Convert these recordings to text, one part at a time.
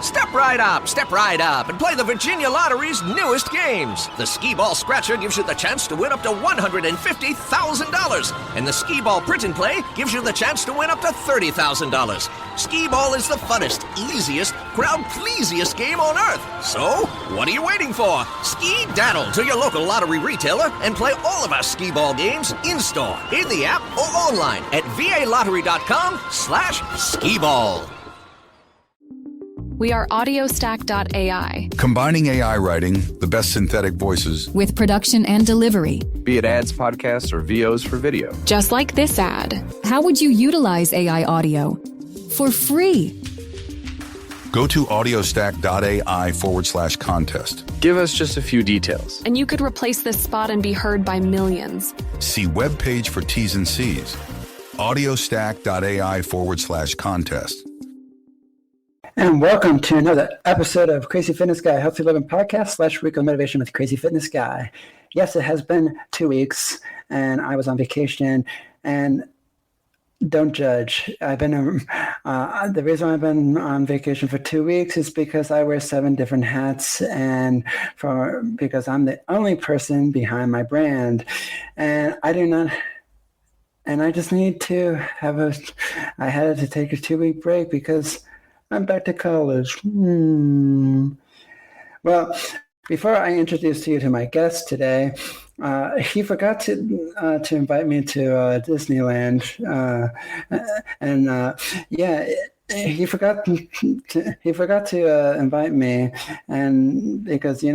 Step right up, and play the Virginia Lottery's newest games. The Skee Ball Scratcher gives you the chance to win up to $150,000, and the Skee Ball Print and Play gives you the chance to win up to $30,000. Skee Ball is the funnest, easiest, crowd-pleasiest game on earth. So, what are you waiting for? Ski-daddle to your local lottery retailer and play all of our Skee Ball games in-store, in the app, or online at valottery.com/skee-ball. We are audiostack.ai. Combining AI writing, the best synthetic voices, with production and delivery. Be it ads, podcasts, or VOs for video. Just like this ad. How would you utilize AI audio? For free. Go to audiostack.ai/contest. Give us just a few details. And you could replace this spot and be heard by millions. See webpage for T's and C's. audiostack.ai/contest. And welcome to another episode of Crazy Fitness Guy, Healthy Living Podcast / Weekly Motivation with Crazy Fitness Guy. Yes, it has been 2 weeks, and I was on vacation, and don't judge. I've been the reason I've been on vacation for 2 weeks is because I wear 7 different hats, and because I'm the only person behind my brand, and I do not. And I just need to I had to take a 2-week break because I'm back to college. Well, before I introduce you to my guest today, he forgot to invite me to Disneyland, he forgot to invite me, and because you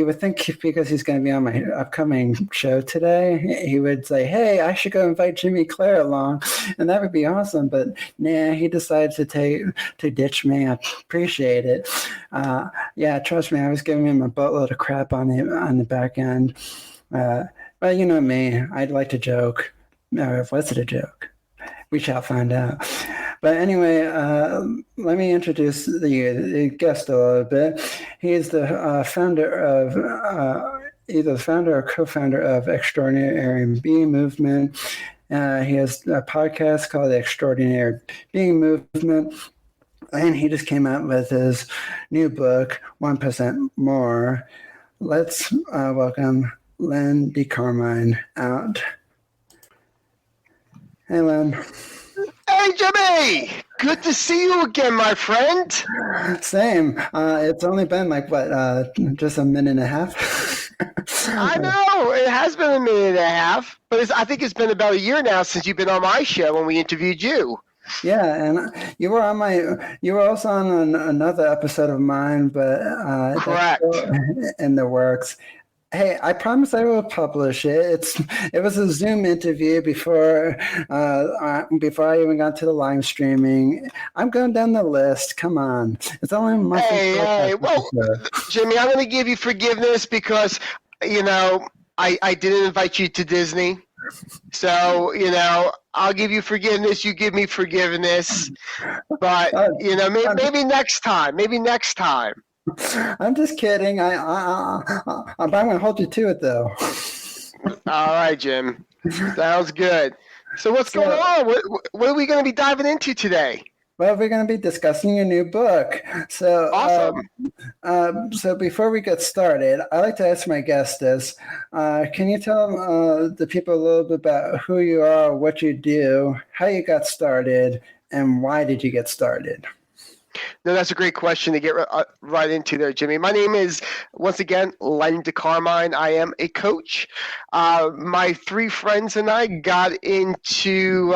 would think because he's going to be on my upcoming show today, he would say, "Hey, I should go invite Jimmy Clare along," and that would be awesome. But nah, he decided to ditch me. I appreciate it. Trust me, I was giving him a boatload of crap on the back end. But you know me, I'd like to joke. Or was it a joke? We shall find out. But anyway, let me introduce the guest a little bit. He is the either the founder or co-founder of Extraordinary Being Movement. He has a podcast called The Extraordinary Being Movement. And he just came out with his new book, 1% More. Let's welcome Len DeCarmine out. Hey, Len. Hey, Jimmy! Good to see you again, my friend. Same. It's only been just a minute and a half. I know. It has been a minute and a half, but I think it's been about a year now since you've been on my show when we interviewed you. Yeah, and you were also on another episode of mine, but correct, in the works. Hey, I promise I will publish it. It was a Zoom interview before I even got to the live streaming. I'm going down the list. Come on, it's only a month. Hey, well, Jimmy, I'm going to give you forgiveness because I didn't invite you to Disney, so I'll give you forgiveness. You give me forgiveness, but maybe next time. Maybe next time. I'm just kidding. I'm going to hold you to it, though. All right, Jim. Sounds good. So what's going on? What are we going to be diving into today? Well, we're going to be discussing your new book. So, awesome. So before we get started, I like to ask my guests this. Can you tell the people a little bit about who you are, what you do, how you got started, and why did you get started? No, that's a great question to get right into there, Jimmy. My name is, once again, Len DeCarmine. I am a coach. My 3 friends and I got into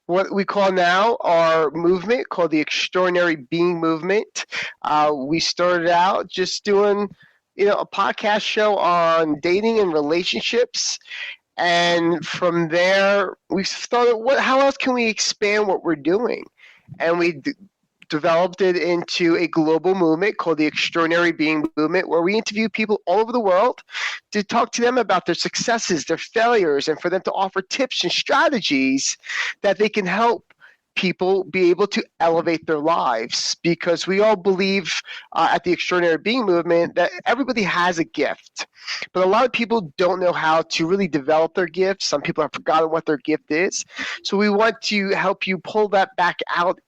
what we call now our movement called the Extraordinary Being Movement. We started out just doing, a podcast show on dating and relationships. And from there, we started, how else can we expand what we're doing? And we developed it into a global movement called the Extraordinary Being Movement, where we interview people all over the world to talk to them about their successes, their failures, and for them to offer tips and strategies that they can help people be able to elevate their lives. Because we all believe at the Extraordinary Being Movement that everybody has a gift, but a lot of people don't know how to really develop their gifts. Some people have forgotten what their gift is. So we want to help you pull that back out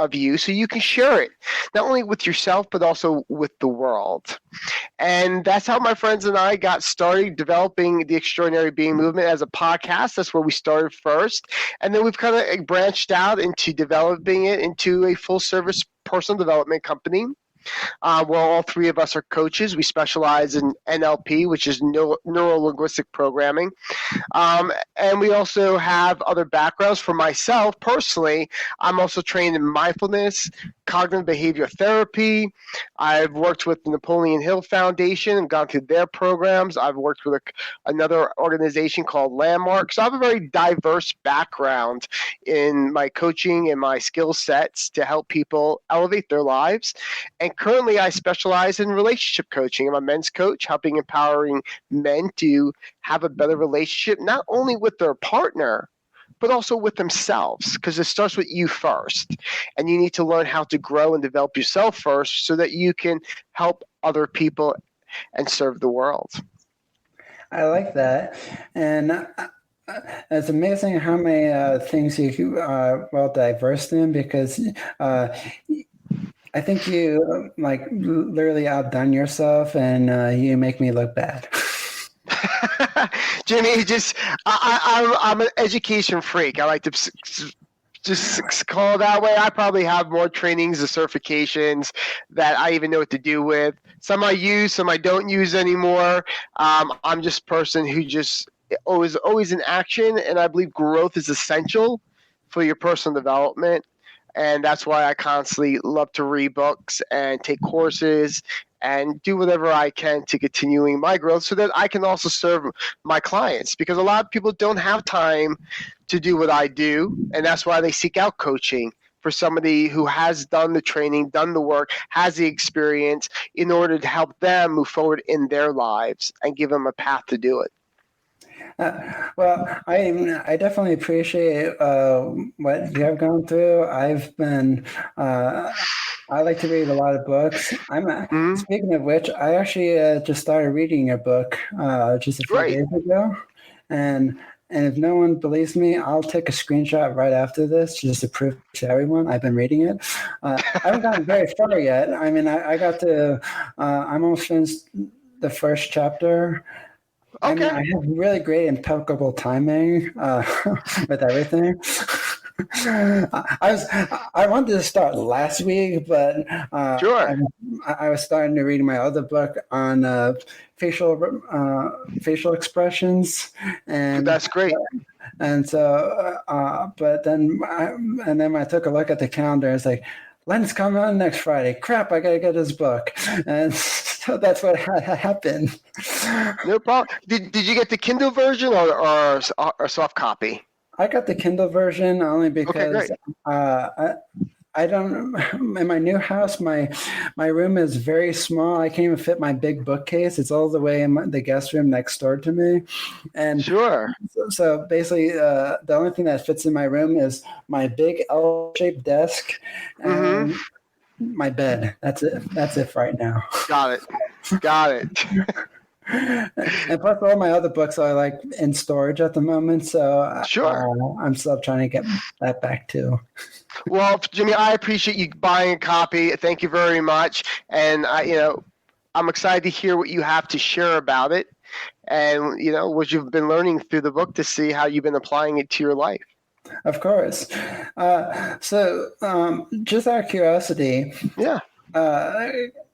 of you so you can share it, not only with yourself, but also with the world. And that's how my friends and I got started developing the Extraordinary Being Movement as a podcast. That's where we started first. And then we've kind of branched out into developing it into a full-service personal development company. Where all three of us are coaches. We specialize in NLP, which is neuro-linguistic programming. And we also have other backgrounds. For myself, personally, I'm also trained in mindfulness, cognitive behavior therapy. I've worked with the Napoleon Hill Foundation and gone through their programs. I've worked with another organization called Landmark. So I have a very diverse background in my coaching and my skill sets to help people elevate their lives. And currently, I specialize in relationship coaching. I'm a men's coach, helping empowering men to have a better relationship, not only with their partner, but also with themselves, because it starts with you first. And you need to learn how to grow and develop yourself first so that you can help other people and serve the world. I like that. And it's amazing how many things you are well diverse in, because I think you literally outdone yourself, and you make me look bad. Jimmy, I'm an education freak. I like to just call it that way. I probably have more trainings and certifications that I even know what to do with. Some I use, some I don't use anymore. I'm just a person who just always in action, and I believe growth is essential for your personal development. And that's why I constantly love to read books and take courses and do whatever I can to continuing my growth so that I can also serve my clients, because a lot of people don't have time to do what I do. And that's why they seek out coaching for somebody who has done the training, done the work, has the experience in order to help them move forward in their lives and give them a path to do it. Well, I definitely appreciate what you have gone through. I've been I like to read a lot of books. Speaking of which, I actually just started reading your book just a few days ago, and if no one believes me, I'll take a screenshot right after this just to prove to everyone I've been reading it. I haven't gotten very far yet. I mean, I got to I'm almost finished the first chapter. Okay. I mean, I have really great impeccable timing with everything. I wanted to start last week, but I was starting to read my other book on facial expressions, and that's great. And so, but then I took a look at the calendar. It's like, Len's coming on next Friday. Crap, I gotta get his book, and so that's what happened. No problem. Did you get the Kindle version or soft copy? I got the Kindle version only because I don't. In my new house, my room is very small. I can't even fit my big bookcase. It's all the way in the guest room next door to me, and so basically, the only thing that fits in my room is my big L-shaped desk and my bed. That's it. That's it right now. Got it. And plus, all my other books are like in storage at the moment, so I'm still trying to get that back too. Well, Jimmy, I appreciate you buying a copy. Thank you very much, and I'm excited to hear what you have to share about it, and what you've been learning through the book to see how you've been applying it to your life. Of course. So, just out of curiosity,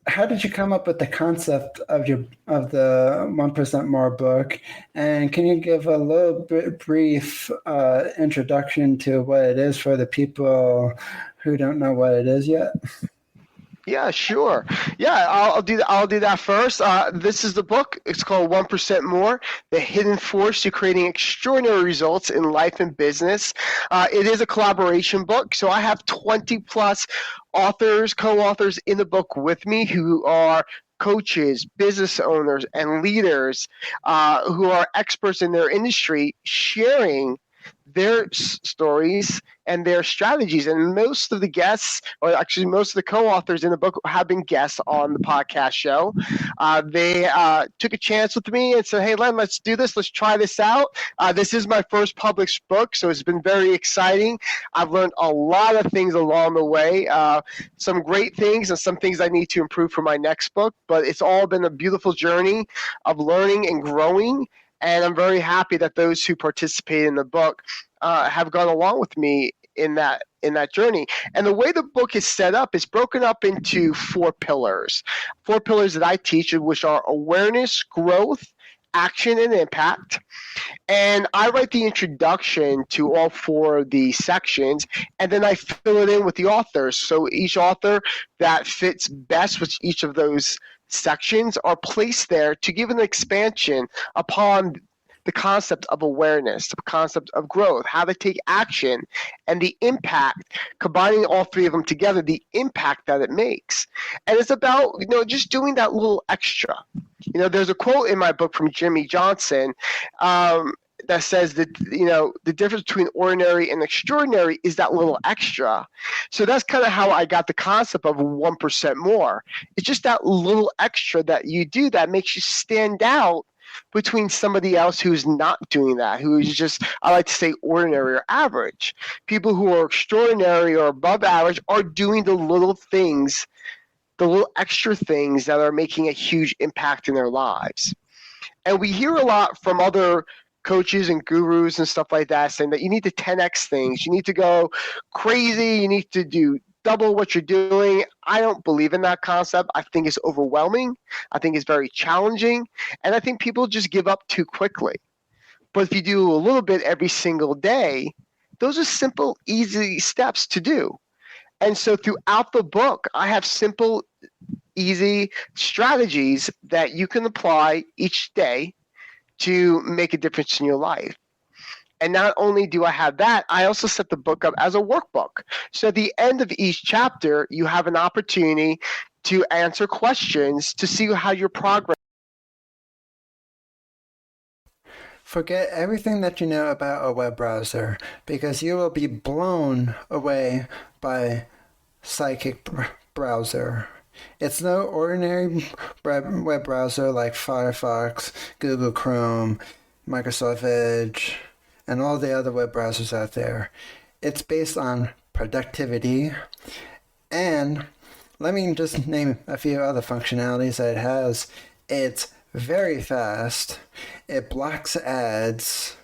how did you come up with the concept of the 1% More book? And can you give a little bit brief introduction to what it is for the people who don't know what it is yet? Yeah, sure. Yeah, I'll do that first. This is the book. It's called 1% More, The Hidden Force to Creating Extraordinary Results in Life and Business. It is a collaboration book, so I have 20-plus authors, co-authors in the book with me who are coaches, business owners, and leaders who are experts in their industry sharing their stories and their strategies. And most of the guests, or actually most of the co-authors in the book, have been guests on the podcast show. They took a chance with me and said, hey, Len, let's do this. Let's try this out. This is my first published book, so it's been very exciting. I've learned a lot of things along the way, some great things and some things I need to improve for my next book. But it's all been a beautiful journey of learning and growing. And I'm very happy that those who participate in the book have gone along with me in that journey. And the way the book is set up is broken up into 4 pillars. 4 pillars that I teach, which are awareness, growth, action, and impact. And I write the introduction to all 4 of these sections, and then I fill it in with the authors. So each author that fits best with each of those sections are placed there to give an expansion upon the concept of awareness, the concept of growth, how to take action, and the impact, combining all 3 of them together, the impact that it makes. And it's about, just doing that little extra. There's a quote in my book from Jimmy Johnson that says that, the difference between ordinary and extraordinary is that little extra. So that's kind of how I got the concept of 1% more. It's just that little extra that you do that makes you stand out between somebody else who's not doing that, who is just, I like to say, ordinary or average. People who are extraordinary or above average are doing the little things, the little extra things that are making a huge impact in their lives. And we hear a lot from other coaches and gurus and stuff like that saying that you need to 10x things, you need to go crazy, you need to do double what you're doing. I don't believe in that concept. I think it's overwhelming. I think it's very challenging. And I think people just give up too quickly. But if you do a little bit every single day, those are simple, easy steps to do. And so throughout the book, I have simple, easy strategies that you can apply each day to make a difference in your life. And not only do I have that, I also set the book up as a workbook. So at the end of each chapter, you have an opportunity to answer questions to see how your progress. Forget everything that you know about a web browser, because you will be blown away by Psychic Browser. It's no ordinary web browser like Firefox, Google Chrome, Microsoft Edge, and all the other web browsers out there. It's based on productivity, and let me just name a few other functionalities that it has. It's very fast. It blocks ads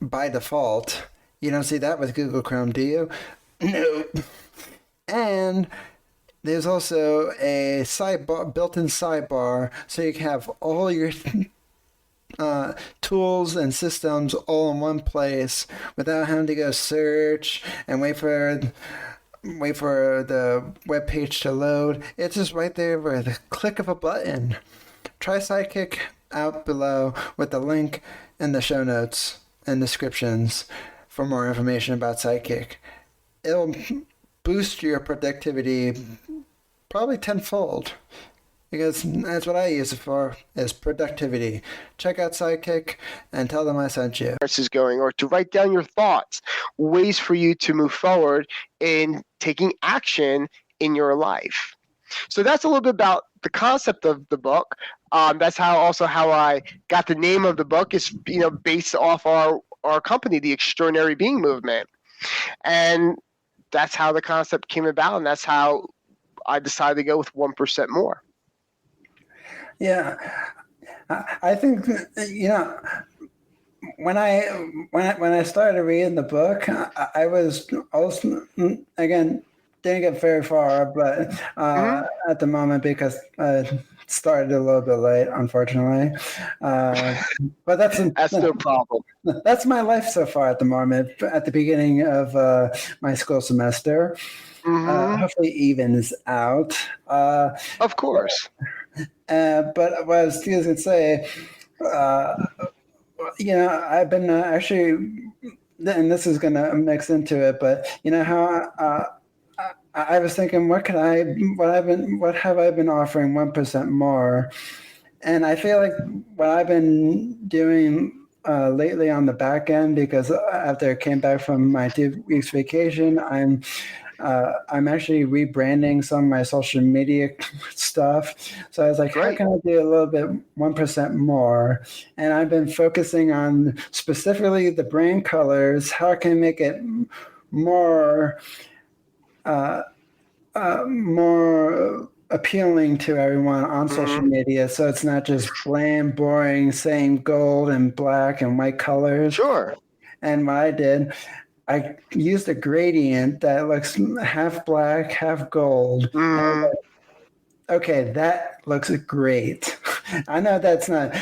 by default. You don't see that with Google Chrome, do you? No. And there's also a sidebar, built-in sidebar, so you can have all your tools and systems all in one place without having to go search and wait for the web page to load. It's just right there with a click of a button. Try Sidekick out below with the link in the show notes and descriptions for more information about Sidekick. It'll boost your productivity probably tenfold, because that's what I use it for, is productivity. Check out Sidekick and tell them I sent you. Is going, or to write down your thoughts, ways for you to move forward in taking action in your life. So that's a little bit about the concept of the book. That's how I got the name of the book, is based off our company, the Extraordinary Being Movement. And that's how the concept came about, and that's how I decided to go with 1% more. Yeah, I think when I started reading the book, I was also, again, didn't get very far, but at the moment, because I started a little bit late, unfortunately. But that's no problem. That's my life so far at the moment. At the beginning of my school semester, hopefully evens out. Of course. But what I was going to say, I've been actually, and this is going to mix into it, but how I was thinking, what have I been offering 1% more? And I feel like what I've been doing lately on the back end because after I came back from my 2 weeks vacation, I'm actually rebranding some of my social media stuff. So I was like, how Great. can I do a little bit 1% more? And I've been focusing on specifically the brand colors. How can I make it more more appealing to everyone on social media, so it's not just bland, boring, same gold and black and white colors. Sure. And what I did, I used a gradient that looks half black, half gold. And I was like, okay, that looks great. I know that's not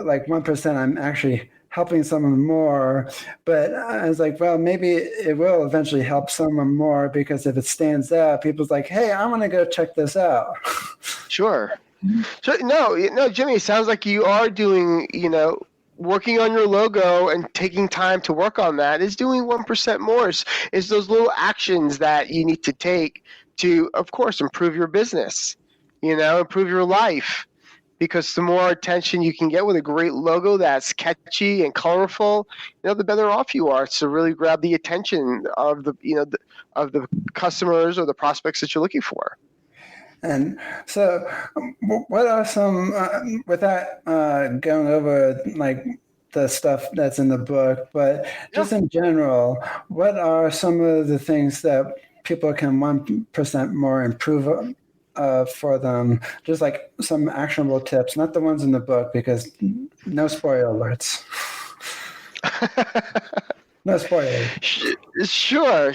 like 1%. I'm actually helping someone more, but I was like, well, maybe it will eventually help someone more because if it stands out, people's like, hey, I'm going to go check this out. Sure. So no, Jimmy, it sounds like you are doing, working on your logo and taking time to work on that is doing 1% more. Is those little actions that you need to take to, of course, improve your business, improve your life. Because the more attention you can get with a great logo that's catchy and colorful, the better off you are to really grab the attention of of the customers or the prospects that you're looking for. And so, what are some, without going over like the stuff that's in the book, but just in general, what are some of the things that people can 1% more improve for them? Just like some actionable tips, not the ones in the book, because no spoiler alerts. No spoilers. Sure.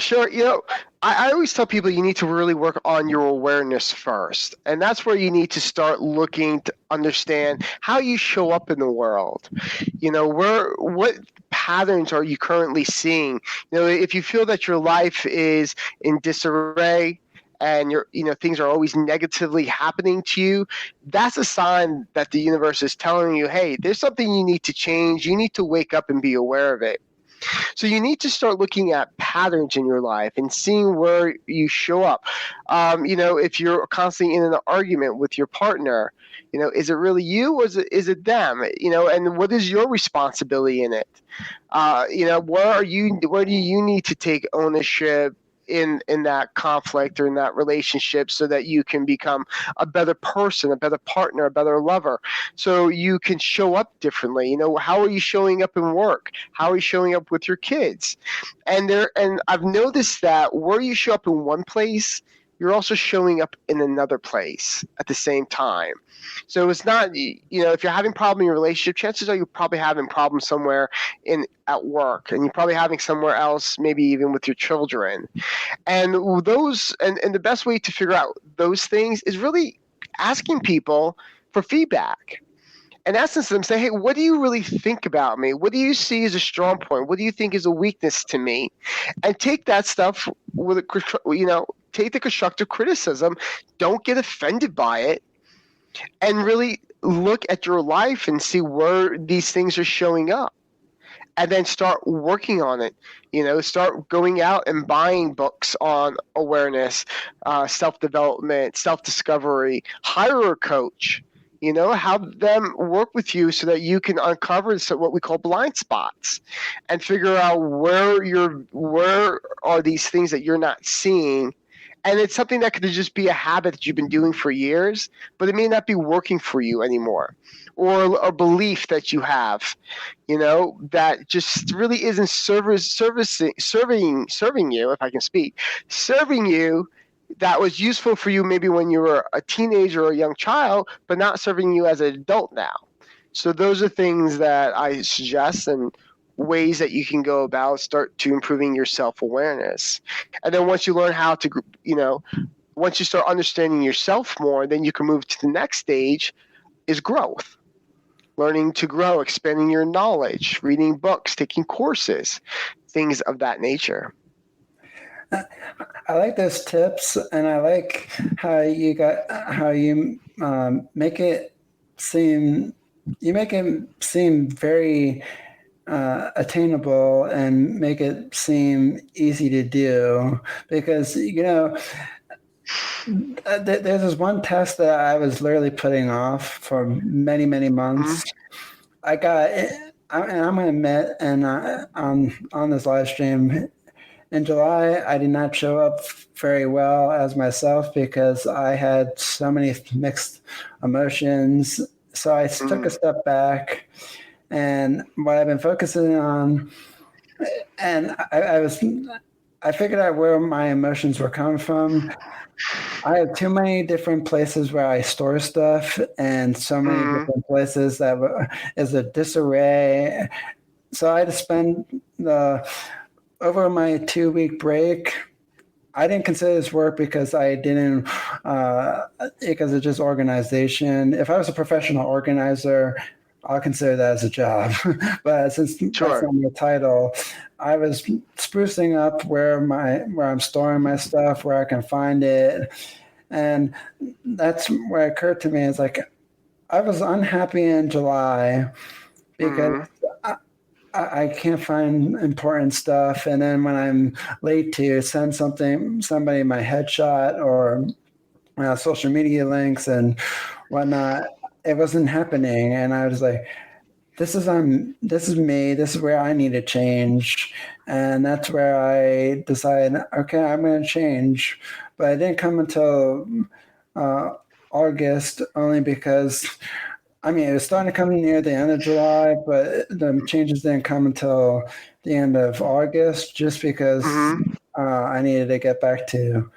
I always tell people you need to really work on your awareness first. And that's where you need to start looking to understand how you show up in the world. What patterns are you currently seeing? If you feel that your life is in disarray, and things are always negatively happening to you, that's a sign that the universe is telling you, hey, there's something you need to change. You need to wake up and be aware of it. So you need to start looking at patterns in your life and seeing where you show up. If you're constantly in an argument with your partner, is it really you or is it them? And what is your responsibility in it? Where do you need to take ownership in that conflict or in that relationship so that you can become a better person, a better partner, a better lover, so you can show up differently? How are you showing up in work? How are you showing up with your kids? And I've noticed that where you show up in one place, you're also showing up in another place at the same time. So it's not, if you're having a problem in your relationship, chances are you're probably having problems somewhere at work, and you're probably having somewhere else, maybe even with your children. And the best way to figure out those things is really asking people for feedback. And asking them, say, hey, what do you really think about me? What do you see as a strong point? What do you think is a weakness to me? And take that stuff with take the constructive criticism. Don't get offended by it. And really look at your life and see where these things are showing up. And then start working on it. Start going out and buying books on awareness, self-development, self-discovery. Hire a coach. Have them work with you so that you can uncover what we call blind spots and figure out where are these things that you're not seeing. And it's something that could just be a habit that you've been doing for years, but it may not be working for you anymore, or a belief that you have, that just really isn't serving you, if I can speak, serving you, that was useful for you maybe when you were a teenager or a young child, but not serving you as an adult now. So those are things that I suggest and ways that you can go about start to improving your self-awareness. And then once you learn how to, once you start understanding yourself more, then you can move to the next stage is growth. Learning to grow, expanding your knowledge, reading books, taking courses, things of that nature. I like those tips, and I like how you make it seem very attainable and make it seem easy to do, because there's this one test that I was literally putting off for many months. I got I'm going to admit, and on this live stream in July, I did not show up very well as myself because I had so many mixed emotions. So I took a step back, and what I've been focusing on, and I figured out where my emotions were coming from. I have too many different places where I store stuff, and so many different places that is a disarray. So I had to spend over my 2-week break. I didn't consider this work because I didn't, because it's just organization. If I was a professional organizer, I'll consider that as a job. But since that's not my title, I was sprucing up where I'm storing my stuff, where I can find it. And that's where it occurred to me. It's like, I was unhappy in July because I can't find important stuff. And then when I'm late to send somebody my headshot or social media links and whatnot, it wasn't happening. And I was like, this is me. This is where I need to change. And that's where I decided, okay, I'm going to change. But it didn't come until August, only because, I mean, it was starting to come near the end of July, but the changes didn't come until the end of August, just because I needed to get back to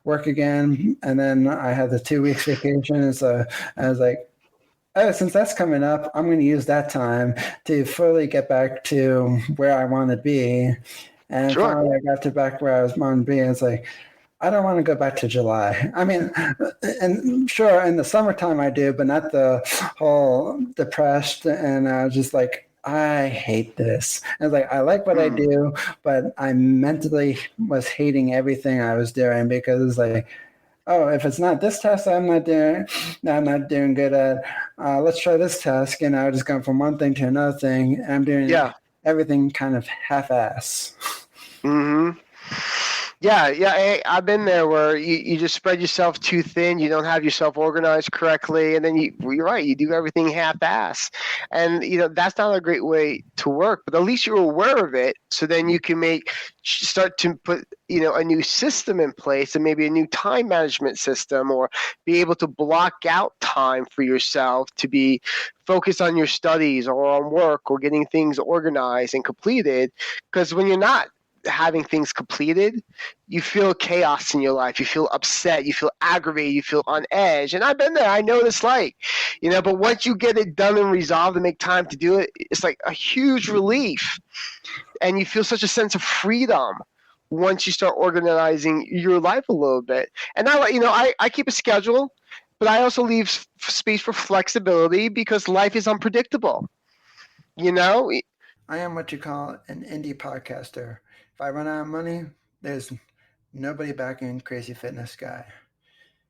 work again. And then I had the 2 weeks vacation. So I was like, oh, since that's coming up, I'm going to use that time to fully get back to where I want to be. And finally, I got to back where I was wanting to be. And it's like, I don't want to go back to July. I mean, and sure, in the summertime I do, but not the whole depressed. And I was just like, I hate this. I was like, I like what I do, but I mentally was hating everything I was doing because it's like, oh, if it's not this task I'm not doing good at, let's try this task. And I was just going from one thing to another thing. And I'm doing everything kind of half-ass. Yeah, I've been there where you just spread yourself too thin. You don't have yourself organized correctly, and then you're right. You do everything half-ass, and that's not a great way to work. But at least you're aware of it, so then you can start to put a new system in place, and maybe a new time management system, or be able to block out time for yourself to be focused on your studies or on work or getting things organized and completed. Because when you're not having things completed, you feel chaos in your life. You feel upset. You feel aggravated. You feel on edge. And I've been there. I know what it's like, but once you get it done and resolved and make time to do it, it's like a huge relief. And you feel such a sense of freedom once you start organizing your life a little bit. And I keep a schedule, but I also leave space for flexibility because life is unpredictable. I am what you call an indie podcaster. If I run out of money, there's nobody backing Crazy Fitness Guy.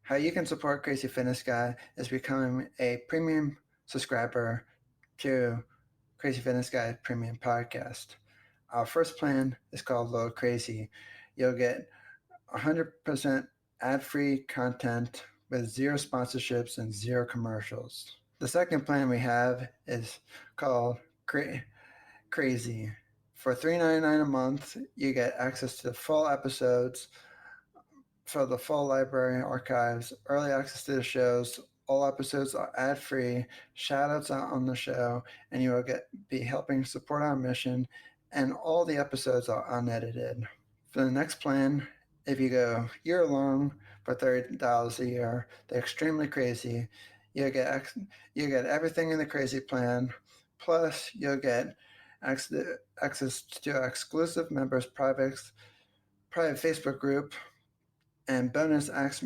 How you can support Crazy Fitness Guy is becoming a premium subscriber to Crazy Fitness Guy Premium Podcast. Our first plan is called Load Crazy. You'll get 100% ad-free content with 0 sponsorships and 0 commercials. The second plan we have is called Crazy. For $3.99 a month, you get access to the full episodes for the full library archives, early access to the shows. All episodes are ad-free, shout-outs out on the show, and you will be helping support our mission, and all the episodes are unedited. For the next plan, if you go year-long for $30 a year, the Extremely Crazy, you'll get everything in the Crazy plan, plus you'll get access to our exclusive members' private Facebook group, and bonus ask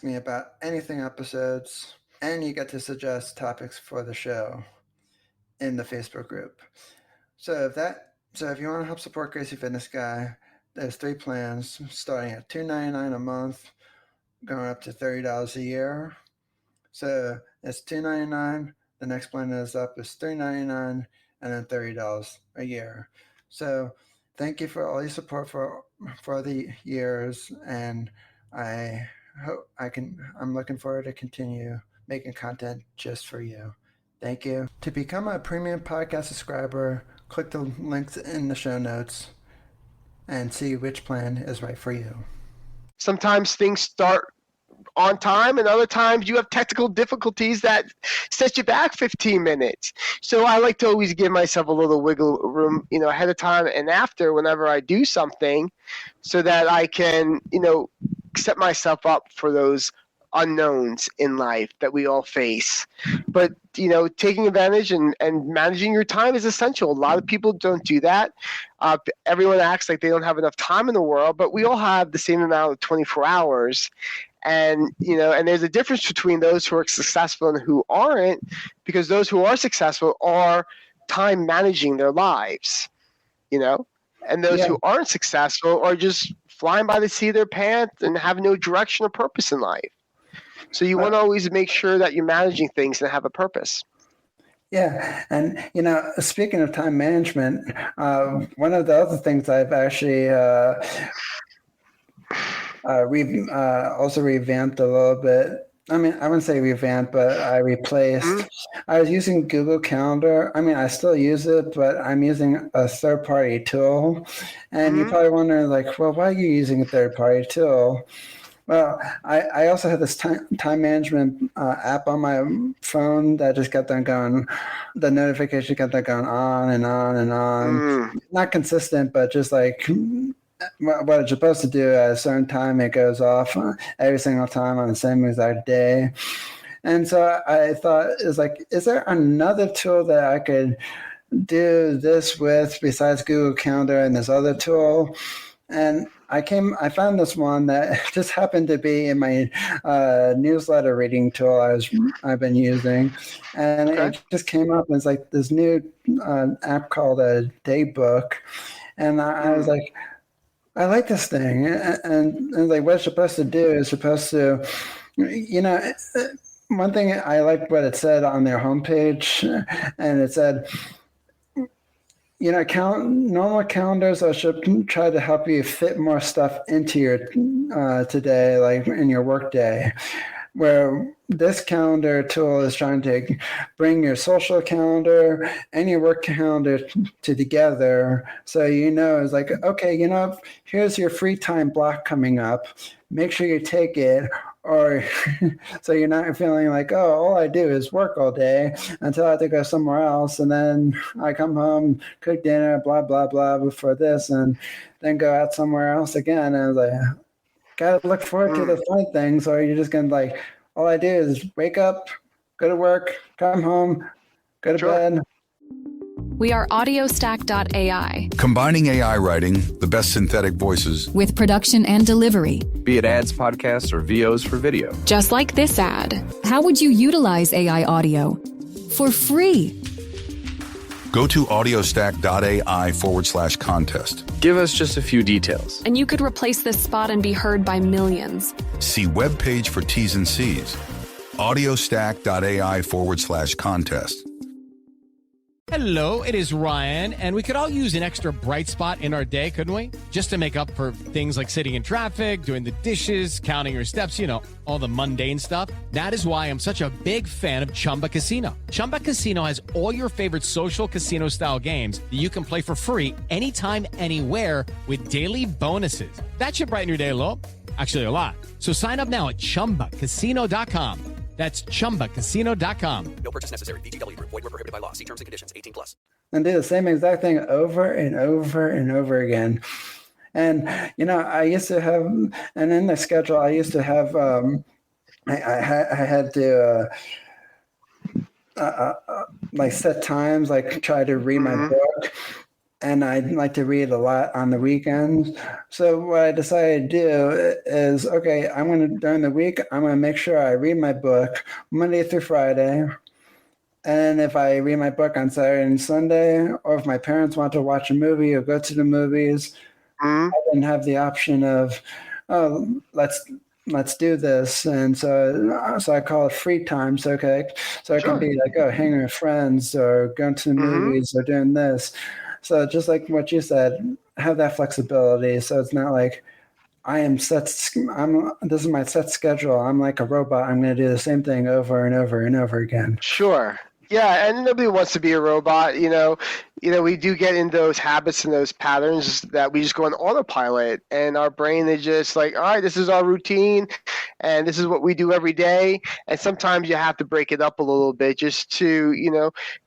me about anything episodes, and you get to suggest topics for the show in the Facebook group. So if you want to help support Crazy Fitness Guy, there's 3 plans starting at $2.99 a month, going up to $30 a year. So it's $2.99. The next plan is up is $3.99. And then $30 a year. So thank you for all your support for the years, and I'm looking forward to continue making content just for you. Thank you. To become a premium podcast subscriber, click the links in the show notes and see which plan is right for you. Sometimes things start on time, and other times you have technical difficulties that set you back 15 minutes. So I like to always give myself a little wiggle room, ahead of time and after whenever I do something, so that I can, set myself up for those unknowns in life that we all face. But taking advantage and managing your time is essential. A lot of people don't do that. Everyone acts like they don't have enough time in the world, but we all have the same amount of 24 hours. And and there's a difference between those who are successful and who aren't, because those who are successful are time managing their lives, and those who aren't successful are just flying by the seat of their pants and have no direction or purpose in life. So you want to always make sure that you're managing things and have a purpose. Yeah. And, speaking of time management, one of the other things I've actually also revamped a little bit. I mean, I wouldn't say revamped, but I replaced. I was using Google Calendar. I mean, I still use it, but I'm using a third-party tool. And you're probably wondering, well, why are you using a third-party tool? Well, I also had this time management app on my phone that just kept on going. The notification kept on going on and on and on. Not consistent, but just like what it's supposed to do at a certain time, it goes off every single time on the same exact day. And so I thought, is there another tool that I could do this with besides Google Calendar and this other tool? And I found this one that just happened to be in my newsletter reading tool I've been using, and it just came up as this new app called a Daybook, and I was like, I like this thing, and what it's supposed to do is supposed to, one thing I liked what it said on their homepage, and it said, normal calendars should try to help you fit more stuff into your today, like in your work day, where this calendar tool is trying to bring your social calendar and your work calendar together. So, it's like, okay, here's your free time block coming up. Make sure you take it. Or so you're not feeling like, oh, all I do is work all day until I have to go somewhere else. And then I come home, cook dinner, blah, blah, blah, before this, and then go out somewhere else again. And I was like, got to look forward to the fun things. Or you're just going to all I do is wake up, go to work, come home, go to bed. We are audiostack.ai. Combining AI writing, the best synthetic voices, with production and delivery. Be it ads, podcasts, or VOs for video. Just like this ad. How would you utilize AI audio? For free. Go to audiostack.ai/contest. Give us just a few details. And you could replace this spot and be heard by millions. See webpage for T's and C's. audiostack.ai/contest. Hello, it is Ryan, and we could all use an extra bright spot in our day, couldn't we? Just to make up for things like sitting in traffic, doing the dishes, counting your steps, all the mundane stuff. That is why I'm such a big fan of Chumba Casino. Chumba Casino has all your favorite social casino-style games that you can play for free anytime, anywhere with daily bonuses. That should brighten your day a little. Actually, a lot. So sign up now at ChumbaCasino.com. That's ChumbaCasino.com. No purchase necessary. VGW Group. Void where prohibited by law. See terms and conditions. 18+. And do the same exact thing over and over and over again. And, I used to have, and in the schedule, I used to have, I had to, set times, try to read my book. And I'd like to read a lot on the weekends. So what I decided to do is, during the week, I'm going to make sure I read my book Monday through Friday. And if I read my book on Saturday and Sunday, or if my parents want to watch a movie or go to the movies, I didn't have the option of, let's do this. And so I call it free time. So, so I can be hanging with friends or going to the movies or doing this. So just like what you said, have that flexibility. So it's not like this is my set schedule. I'm like a robot. I'm going to do the same thing over and over and over again. Sure. Yeah, and nobody wants to be a robot. We do get in those habits and those patterns that we just go on autopilot, and our brain is just like, all right, this is our routine, and this is what we do every day. And sometimes you have to break it up a little bit just to,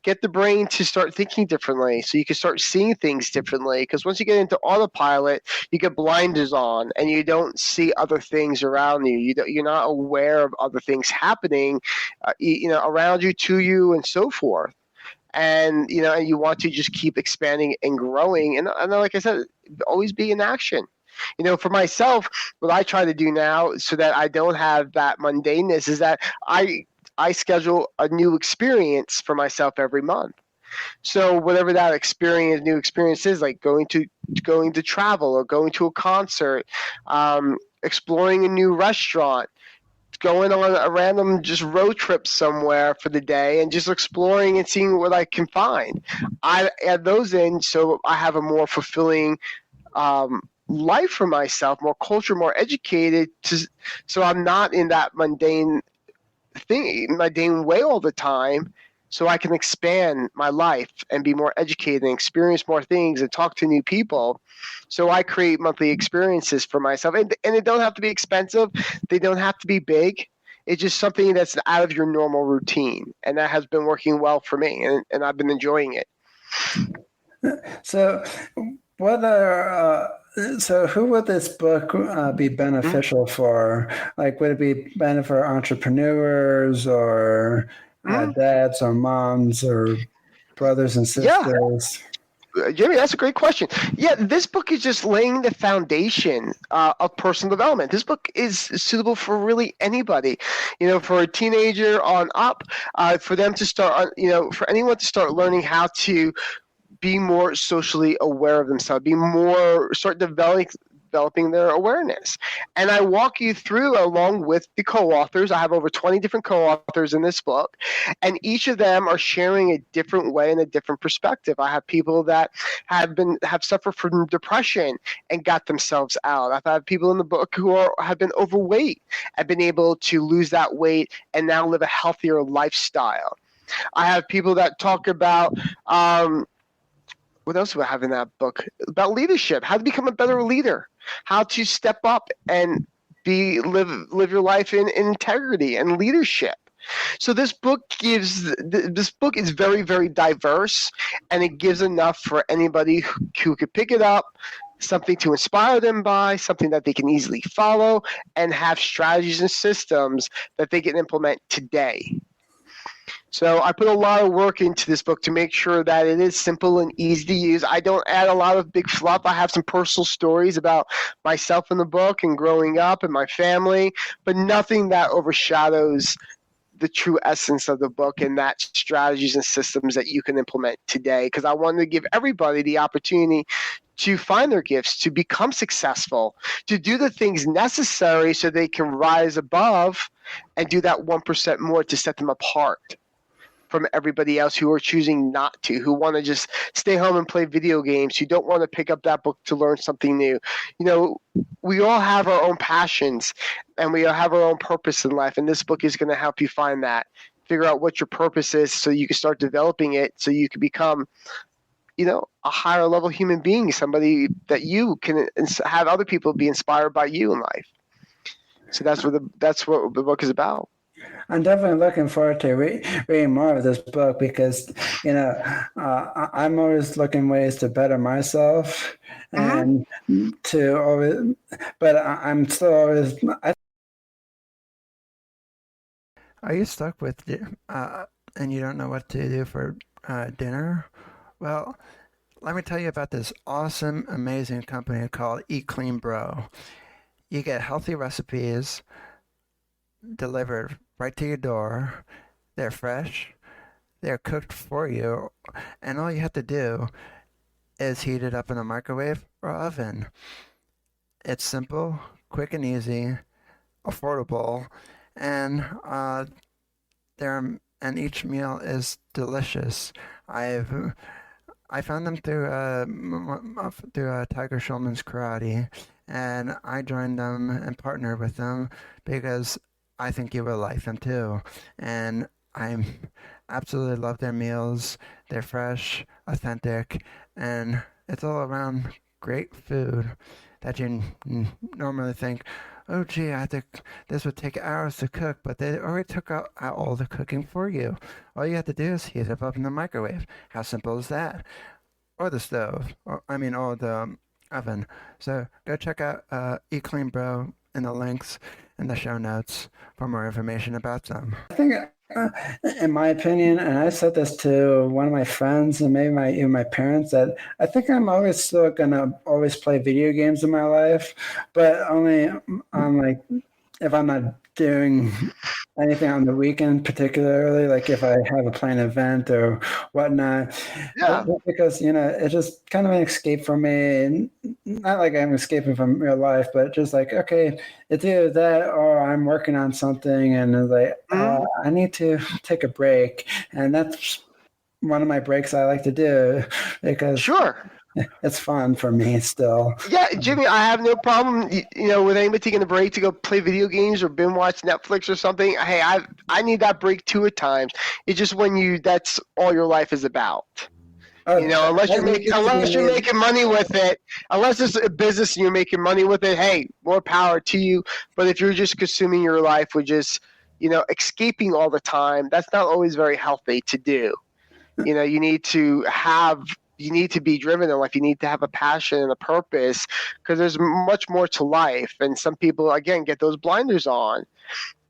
get the brain to start thinking differently, so you can start seeing things differently. Because once you get into autopilot, you get blinders on, and you don't see other things around you. You're not aware of other things happening, around you, to you, and so forth. And and you want to just keep expanding and growing, and like I said, always be in action. For myself, what I try to do now so that I don't have that mundaneness is that I schedule a new experience for myself every month. So whatever that new experience is, like going to travel or going to a concert, exploring a new restaurant, going on a random just road trip somewhere for the day and just exploring and seeing what I can find. I add those in so I have a more fulfilling life for myself, more culture, more educated, so I'm not in that mundane way all the time, so I can expand my life and be more educated and experience more things and talk to new people. So I create monthly experiences for myself, and they don't have to be expensive. They don't have to be big. It's just something that's out of your normal routine, and that has been working well for me, and I've been enjoying it. So, who would this book be beneficial for? Like, would it be beneficial for entrepreneurs or dads or moms or brothers and sisters? Yeah. Jimmy, that's a great question. Yeah, this book is just laying the foundation of personal development. This book is suitable for really anybody, for a teenager on up, for them to start, for anyone to start learning how to be more socially aware of themselves, start developing their awareness. And I walk you through, along with the co-authors. I have over 20 different co-authors in this book, and each of them are sharing a different way and a different perspective. I have people that have suffered from depression and got themselves out. I've had people in the book who have been overweight and been able to lose that weight and now live a healthier lifestyle. I have people that talk about what else do I have in that book? About leadership, how to become a better leader, how to step up and live your life in integrity and leadership. So this book is very, very diverse, and it gives enough for anybody who could pick it up, something to inspire them by, something that they can easily follow, and have strategies and systems that they can implement today. So I put a lot of work into this book to make sure that it is simple and easy to use. I don't add a lot of big fluff. I have some personal stories about myself in the book and growing up and my family, but nothing that overshadows the true essence of the book, and that strategies and systems that you can implement today. Because I wanted to give everybody the opportunity to find their gifts, to become successful, to do the things necessary so they can rise above and do that 1% more to set them apart from everybody else who are choosing not to, who want to just stay home and play video games, who don't want to pick up that book to learn something new. We all have our own passions, and we all have our own purpose in life, and this book is going to help you find that. Figure out what your purpose is so you can start developing it, so you can become a higher level human being, somebody that you can have other people be inspired by you in life. So that's what the book is about. I'm definitely looking forward to reading more of this book because, I'm always looking ways to better myself and to always, but I'm still always. Are you stuck with, and you don't know what to do for dinner? Well, let me tell you about this awesome, amazing company called Eat Clean Bro. You get healthy recipes delivered right to your door. They're fresh. They're cooked for you. And all you have to do is heat it up in a microwave or oven. It's simple, quick and easy, affordable, and each meal is delicious. I found them through Tiger Schulman's Karate, and I joined them and partnered with them because I think you will like them too. And I absolutely love their meals. They're fresh, authentic, and it's all around great food that you normally think, oh, gee, this would take hours to cook, but they already took out all the cooking for you. All you have to do is heat it up in the microwave. How simple is that? Or the stove, or the oven. So go check out Eat Clean Bro in the links in the show notes for more information about them. I think, in my opinion, and I said this to one of my friends and maybe even my parents, that I think I'm always still gonna always play video games in my life, but only on like if I'm not doing anything on the weekend, particularly like if I have a planned event or whatnot. Yeah. Because, it's just kind of an escape for me. And not like I'm escaping from real life, but just like, okay, it's either that or I'm working on something and it's like, I need to take a break. And that's one of my breaks I like to do because Sure. It's fun for me still. Yeah, Jimmy, I have no problem, with anybody taking a break to go play video games or binge watch Netflix or something. Hey, I need that break too at times. It's just when that's all your life is about. Unless you're making money with it, unless it's a business and you're making money with it, hey, more power to you. But if you're just consuming your life with just, escaping all the time, that's not always very healthy to do. You need to be driven in life. You need to have a passion and a purpose because there's much more to life. And some people, again, get those blinders on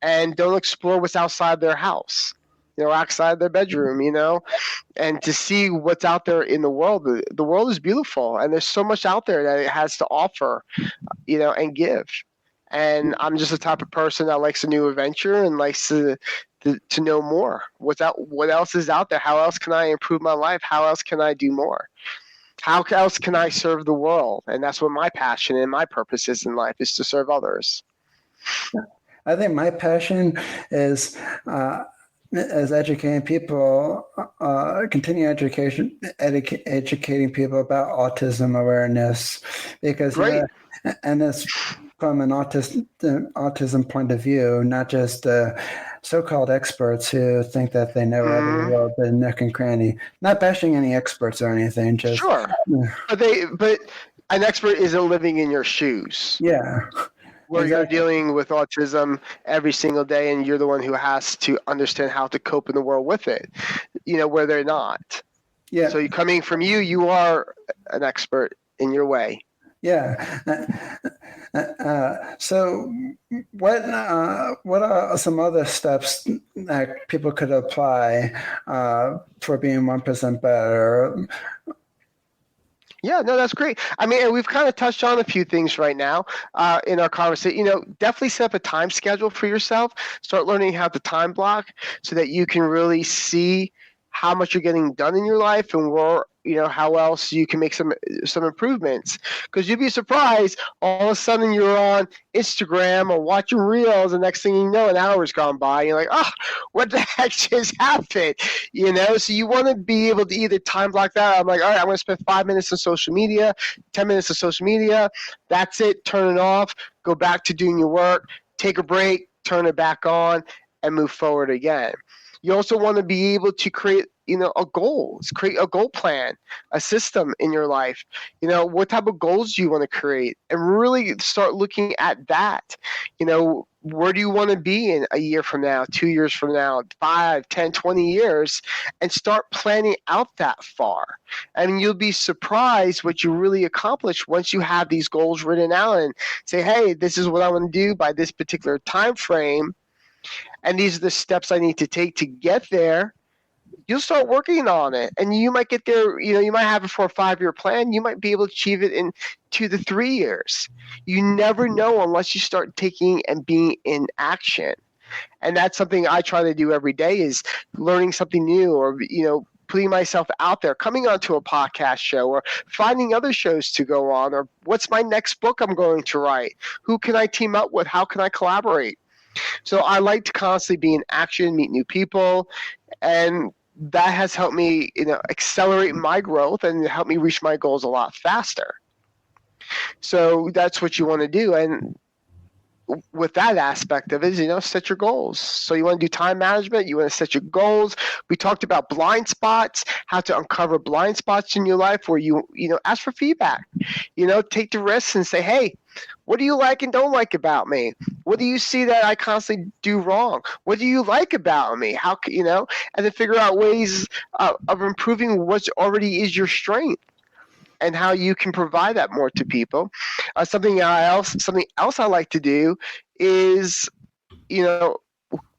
and don't explore what's outside their house, outside their bedroom, and to see what's out there in the world. The world is beautiful and there's so much out there that it has to offer, and give. And I'm just the type of person that likes a new adventure and likes to know more. What else is out there? How else can I improve my life? How else can I do more? How else can I serve the world? And that's what my passion and my purpose is in life, is to serve others. I think my passion is educating people, continue educating people about autism awareness, because and this from an autism point of view, not just so-called experts who think that they know every world, but nook and cranny. Not bashing any experts or anything. Just sure, but an expert isn't living in your shoes. Yeah. Where you're dealing with autism every single day, and you're the one who has to understand how to cope in the world with it. Where they're not. Yeah. So coming from you, you are an expert in your way. Yeah. So what are some other steps that people could apply for being 1% better? Yeah, no, that's great. I mean, we've kind of touched on a few things right now in our conversation. Definitely set up a time schedule for yourself. Start learning how to time block so that you can really see how much you're getting done in your life and where, how else you can make some improvements. Because you'd be surprised, all of a sudden you're on Instagram or watching reels, and next thing you know, an hour's gone by. You're like, oh, what the heck just happened? So you want to be able to either time block that. I'm like, all right, I'm going to spend 5 minutes on social media, 10 minutes on social media. That's it. Turn it off. Go back to doing your work. Take a break. Turn it back on and move forward again. You also want to be able to create, a goal. Create a goal plan, a system in your life. What type of goals do you want to create? And really start looking at that. Where do you want to be in a year from now, 2 years from now, 5, 10, 20 years, and start planning out that far. And you'll be surprised what you really accomplish once you have these goals written out and say, hey, this is what I want to do by this particular time frame. And these are the steps I need to take to get there. You'll start working on it, and you might get there. You might have it for a 5-year plan. You might be able to achieve it in 2 to 3 years. You never know unless you start taking and being in action. And that's something I try to do every day, is learning something new, or putting myself out there, coming onto a podcast show, or finding other shows to go on, or what's my next book I'm going to write? Who can I team up with? How can I collaborate? So I like to constantly be in action, meet new people, and that has helped me, accelerate my growth and help me reach my goals a lot faster. So that's what you want to do. And with that aspect of it is, set your goals. So you want to do time management, you want to set your goals. We talked about blind spots, how to uncover blind spots in your life where you ask for feedback, take the risks and say, hey, what do you like and don't like about me? What do you see that I constantly do wrong? What do you like about me? How, and then figure out ways of improving what already is your strength, and how you can provide that more to people. Something else I like to do is,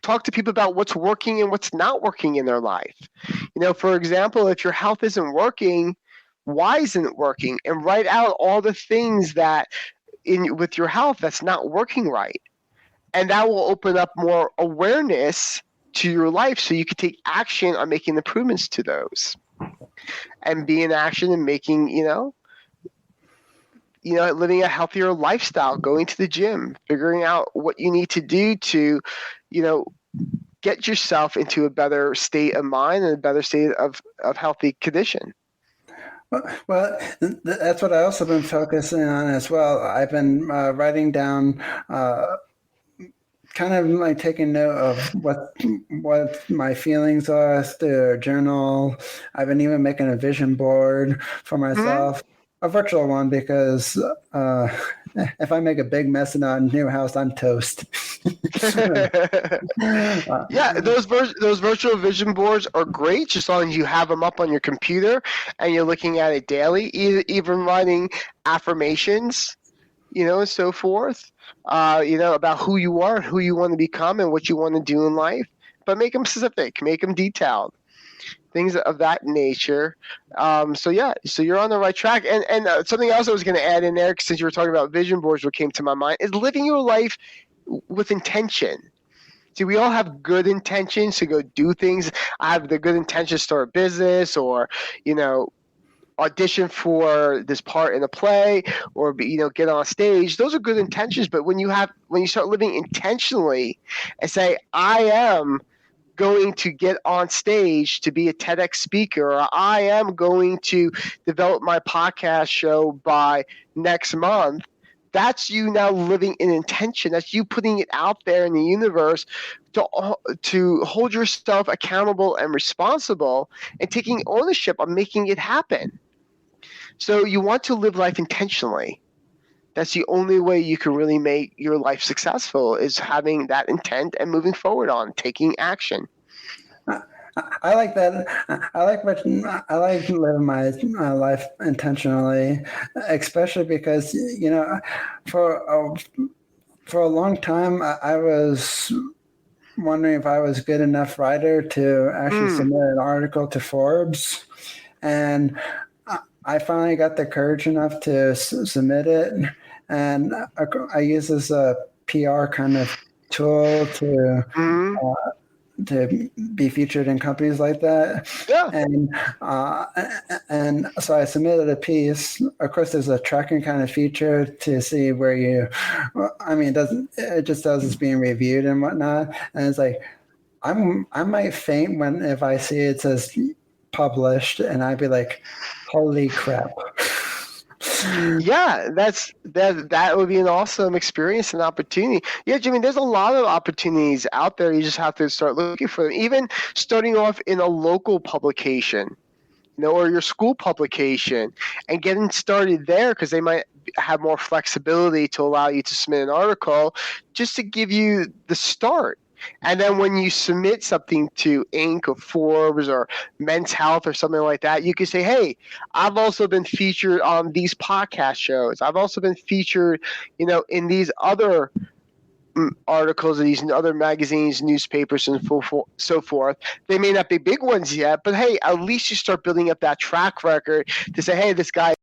talk to people about what's working and what's not working in their life. For example, if your health isn't working, why isn't it working? And write out all the things that with your health that's not working right. And that will open up more awareness to your life so you can take action on making improvements to those. And be in action and making, living a healthier lifestyle, going to the gym, figuring out what you need to do to, get yourself into a better state of mind and a better state of healthy condition. Well, that's what I also been focusing on as well. I've been writing down kind of like taking note of what my feelings are through a journal. I've been even making a vision board for myself, a virtual one, because if I make a big mess in our new house, I'm toast. Yeah, those virtual vision boards are great, just as long as you have them up on your computer and you're looking at it daily, even writing affirmations, and so forth. About who you are, who you want to become, and what you want to do in life. But make them specific, make them detailed, things of that nature. So you're on the right track. And something else I was going to add in there, since you were talking about vision boards, what came to my mind is living your life with intention. See, we all have good intentions to go do things. I have the good intention to start a business, or audition for this part in a play, or get on stage. Those are good intentions, but when you start living intentionally and say, I am going to get on stage to be a TEDx speaker, or I am going to develop my podcast show by next month, that's you now living in intention. That's you putting it out there in the universe to hold yourself accountable and responsible, and taking ownership of making it happen. So you want to live life intentionally. That's the only way you can really make your life successful, is having that intent and moving forward on taking action. I like that. I like living my life intentionally, especially because for a long time I was wondering if I was good enough writer to actually submit an article to Forbes, and I finally got the courage enough to submit it, and I use this PR kind of tool to be featured in companies like that. Yeah. And so I submitted a piece. Of course, there's a tracking kind of feature to see where it just says it's being reviewed and whatnot. And it's like, I might faint if I see it says published, and I'd be like, holy crap. Yeah, that would be an awesome experience and opportunity. Yeah, Jimmy, there's a lot of opportunities out there. You just have to start looking for them. Even starting off in a local publication, or your school publication, and getting started there, because they might have more flexibility to allow you to submit an article, just to give you the start. And then when you submit something to Inc. or Forbes or Men's Health or something like that, you can say, hey, I've also been featured on these podcast shows. I've also been featured, in these other articles in these other magazines, newspapers, and so forth. They may not be big ones yet, but hey, at least you start building up that track record to say, hey, this guy.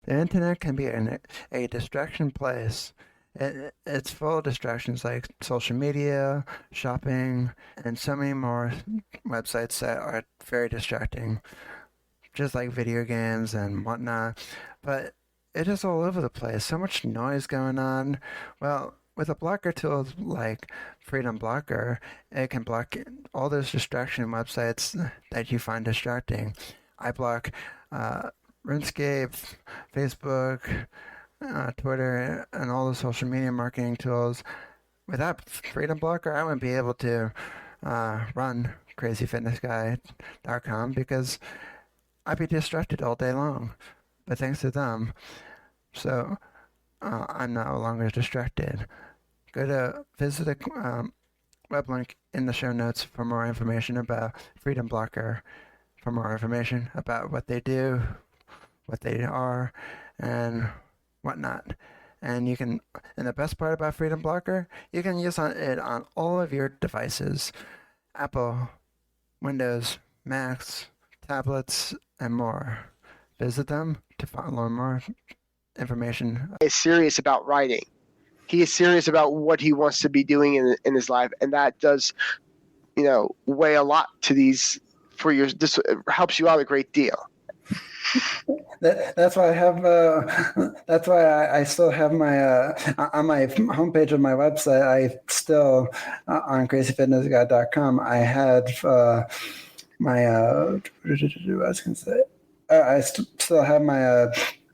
The internet can be a distraction place. It's full of distractions like social media, shopping, and so many more websites that are very distracting, just like video games and whatnot. But it is all over the place. So much noise going on. Well, with a blocker tool like Freedom Blocker, it can block all those distraction websites that you find distracting. I block RuneScape, Facebook, Twitter, and all the social media marketing tools. Without Freedom Blocker, I wouldn't be able to run CrazyFitnessGuy.com because I'd be distracted all day long. But thanks to them, so I'm no longer distracted. Go to visit the web link in the show notes for more information about Freedom Blocker, for more information about what they do, what they are, and whatnot. And you can, and the best part about Freedom Blocker, you can use it on all of your devices: Apple, Windows, Macs, tablets, and more. Visit them to learn more information. He's serious about writing. He is serious about what he wants to be doing in his life, and that does, weigh a lot to these for your. This helps you out a great deal. That's why I have. That's why I still have my on my homepage of my website. I still on CrazyFitnessGuy.com. I had my. I was going to say. I still have my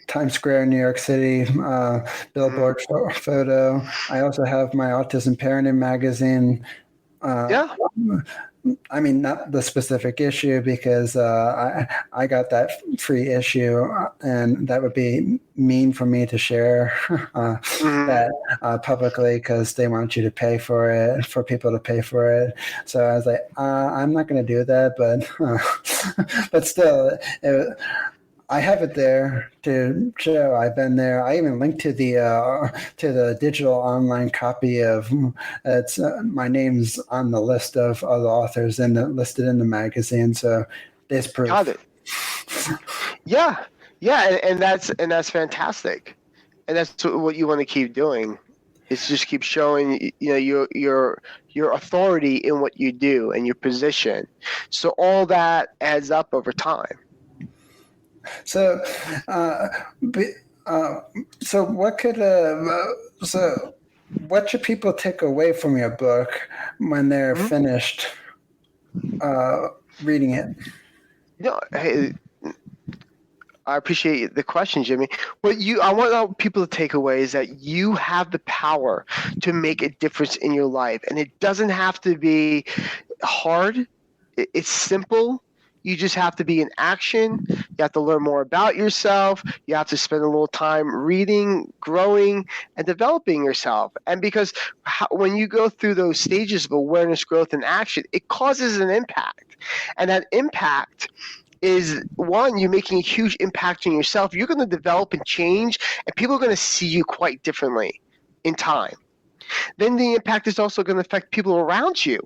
Times Square, New York City billboard photo. I also have my Autism Parenting magazine. I mean, not the specific issue because I got that free issue, and that would be mean for me to share that publicly because they want you to pay for it, for people to pay for it. So I was like, I'm not going to do that, but still, I have it there to show I've been there. I even linked to the digital online copy of it's my name's on the list of other authors and listed in the magazine. So there's proof. Got it. Yeah, and that's fantastic, and that's what you want to keep doing. Is just keep showing your authority in what you do and your position. So all that adds up over time. So, what should people take away from your book when they're finished reading it? Hey, I appreciate the question, Jimmy. I want people to take away is that you have the power to make a difference in your life, and it doesn't have to be hard. It's simple. You just have to be in action. You have to learn more about yourself. You have to spend a little time reading, growing, and developing yourself. And because when you go through those stages of awareness, growth, and action, it causes an impact. And that impact is, one, you're making a huge impact on yourself. You're going to develop and change, and people are going to see you quite differently in time. Then the impact is also going to affect people around you.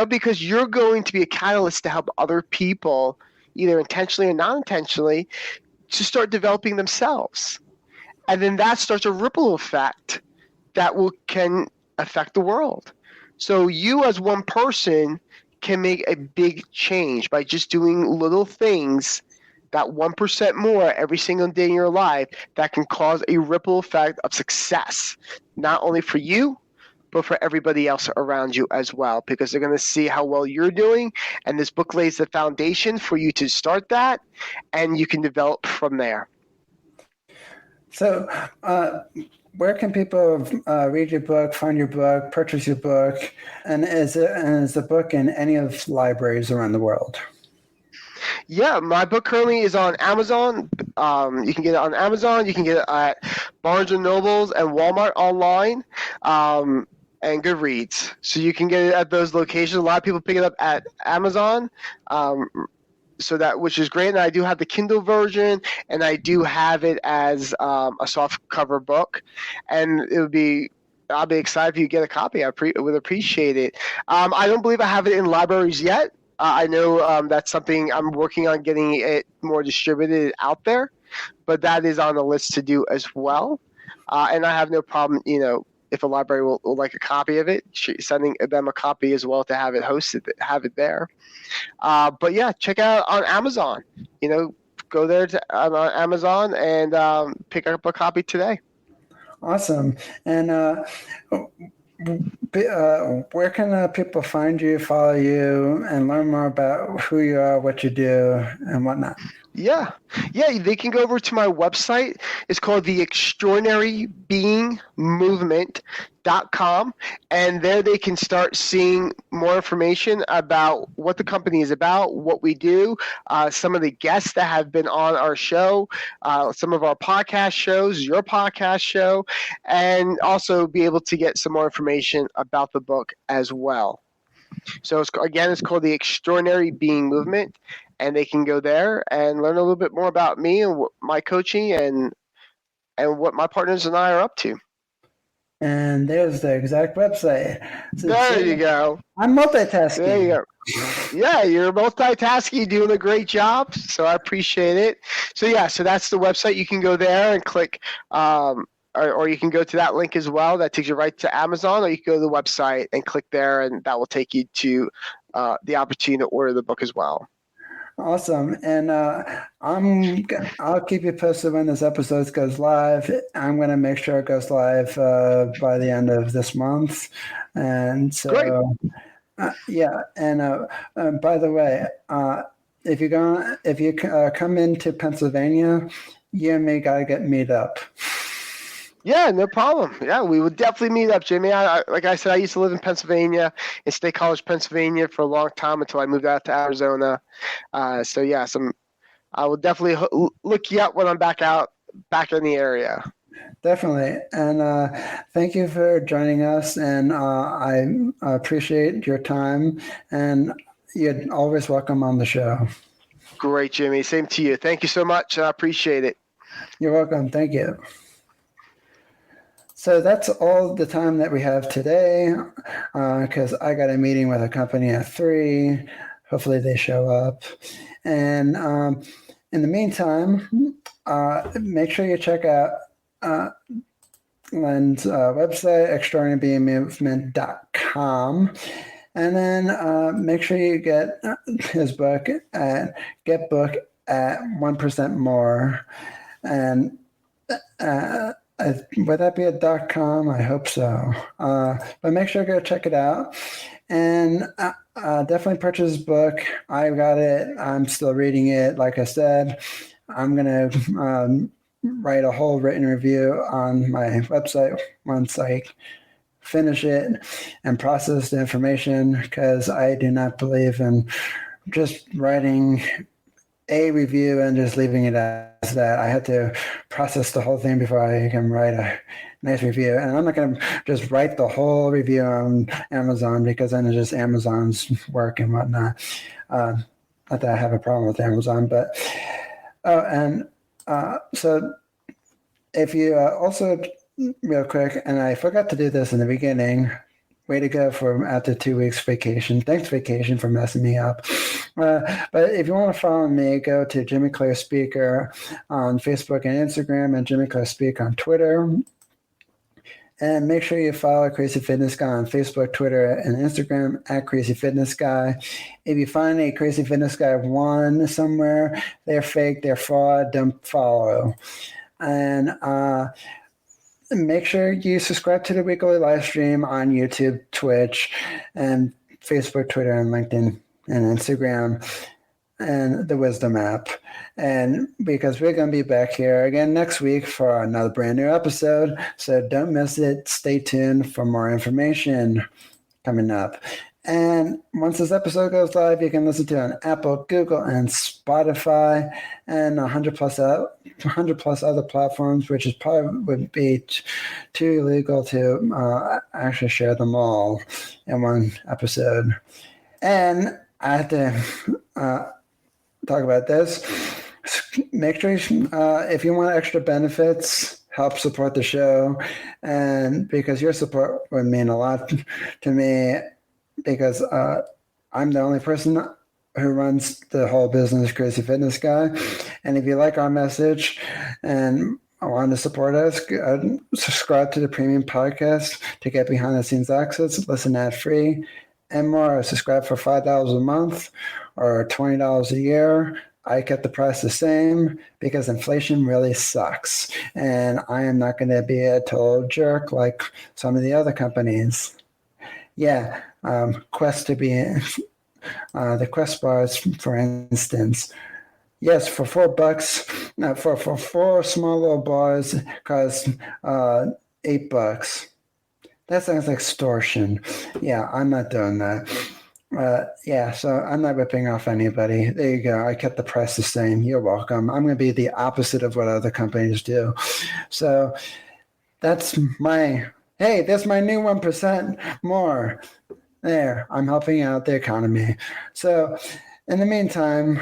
Because you're going to be a catalyst to help other people, either intentionally or non-intentionally, to start developing themselves. And then that starts a ripple effect that can affect the world. So you as one person can make a big change by just doing little things, that 1% more every single day in your life, that can cause a ripple effect of success, not only for you, but for everybody else around you as well, because they're going to see how well you're doing, and this book lays the foundation for you to start that, and you can develop from there. So where can people read your book, find your book, purchase your book, and is the book in any of the libraries around the world? Yeah, my book currently is on Amazon. You can get it on Amazon. You can get it at Barnes & Nobles and Walmart online. And Goodreads. So you can get it at those locations. A lot of people pick it up at Amazon, which is great. And I do have the Kindle version, and I do have it as a soft cover book. And I'll be excited if you get a copy. I would appreciate it. I don't believe I have it in libraries yet. I know that's something I'm working on, getting it more distributed out there, but that is on the list to do as well. And I have no problem, if a library will like a copy of it, sending them a copy as well to have it hosted, have it there. But yeah, check out on Amazon. Go there on Amazon and pick up a copy today. Awesome. And where can people find you, follow you, and learn more about who you are, what you do, and whatnot? Yeah. Yeah, they can go over to my website. It's called the Extraordinary Being Movement.com, and there they can start seeing more information about what the company is about, what we do, some of the guests that have been on our show, some of our podcast shows, your podcast show, and also be able to get some more information about the book as well. So it's called the Extraordinary Being Movement, and they can go there and learn a little bit more about me and my coaching and what my partners and I are up to. And there's the exact website. So There you go. I'm multitasking. There you go. Yeah, you're multitasking, doing a great job. So I appreciate it. So yeah, so that's the website. You can go there and click, or you can go to that link as well. That takes you right to Amazon, or you can go to the website and click there, and that will take you to the opportunity to order the book as well. Awesome. And I'll keep you posted when this episode goes live. I'm going to make sure it goes live by the end of this month. And so, yeah. And by the way, if you come into Pennsylvania, you and me got to meet up. Yeah, no problem. Yeah, we would definitely meet up, Jimmy. Like I said, I used to live in Pennsylvania, in State College, Pennsylvania, for a long time until I moved out to Arizona. So yeah, I will definitely look you up when I'm back in the area. Definitely. And thank you for joining us. And I appreciate your time. And you're always welcome on the show. Great, Jimmy. Same to you. Thank you so much. I appreciate it. You're welcome. Thank you. So that's all the time that we have today, because I got a meeting with a company at 3:00. Hopefully they show up. And in the meantime, make sure you check out Len's website, extraordinarybeingmovement.com. And then make sure you get his book at Get Book at 1% More. And would that be a .com? I hope so. But make sure to go check it out. And definitely purchase his book. I got it. I'm still reading it. Like I said, I'm going to write a whole written review on my website once I finish it and process the information, because I do not believe in just writing a review and just leaving it as that. I had to process the whole thing before I can write a nice review. And I'm not going to just write the whole review on Amazon, because then it's just Amazon's work and whatnot. Not that I have a problem with Amazon, but so if you also, real quick, and I forgot to do this in the beginning, way to go for after 2 weeks vacation. Thanks, vacation, for messing me up. But if you want to follow me, go to Jimmy Clare Speaker on Facebook and Instagram, and Jimmy Clare Speak on Twitter. And make sure you follow Crazy Fitness Guy on Facebook, Twitter, and Instagram at Crazy Fitness Guy. If you find a Crazy Fitness Guy 1 somewhere, they're fake, they're fraud, don't follow. And make sure you subscribe to the weekly live stream on YouTube, Twitch, and Facebook, Twitter, and LinkedIn, and Instagram, and the Wisdom app. And because we're going to be back here again next week for another brand new episode, so don't miss it. Stay tuned for more information coming up. And once this episode goes live, you can listen to it on Apple, Google, and Spotify, and 100 plus other platforms, which is probably would be too illegal to actually share them all in one episode. And I have to talk about this. Make sure if you want extra benefits, help support the show, and because your support would mean a lot to me, because I'm the only person who runs the whole business, Crazy Fitness Guy. And if you like our message and want to support us, subscribe to the premium podcast to get behind the scenes access, listen ad free, and more. Subscribe for $5 a month or $20 a year. I kept the price the same because inflation really sucks. And I am not going to be a total jerk like some of the other companies. Yeah, Quest to be the Quest bars, for instance. Yes, for $4. No, for four small little bars costs $8. That sounds like extortion. Yeah, I'm not doing that. So I'm not ripping off anybody. There you go. I kept the price the same. You're welcome. I'm going to be the opposite of what other companies do. So that's there's my new 1% more. There, I'm helping out the economy. So in the meantime,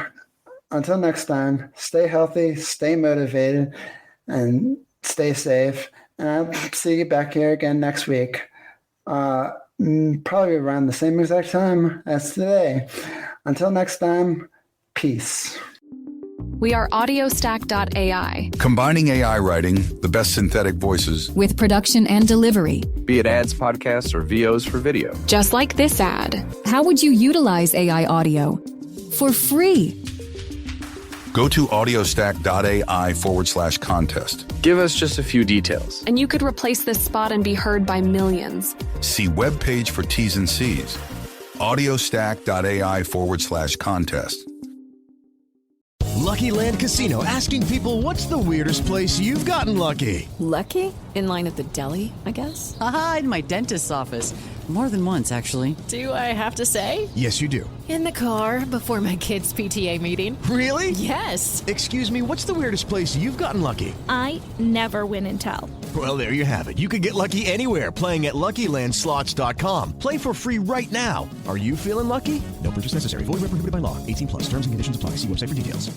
until next time, stay healthy, stay motivated, and stay safe. And I'll see you back here again next week. Probably around the same exact time as today. Until next time, peace. We are audiostack.ai. Combining AI writing, the best synthetic voices, with production and delivery. Be it ads, podcasts, or VOs for video. Just like this ad. How would you utilize AI audio? For free. go to audiostack.ai/contest. Give us just a few details. And you could replace this spot and be heard by millions. See webpage for T's and C's. audiostack.ai/contest. Lucky Land Casino, asking people, what's the weirdest place you've gotten lucky? Lucky? In line at the deli, I guess? Aha, in my dentist's office. More than once, actually. Do I have to say? Yes, you do. In the car before my kids' PTA meeting. Really? Yes. Excuse me, what's the weirdest place you've gotten lucky? I never win and tell. Well, there you have it. You can get lucky anywhere, playing at LuckyLandSlots.com. Play for free right now. Are you feeling lucky? No purchase necessary. Void where prohibited by law. 18+. Terms and conditions apply. See website for details.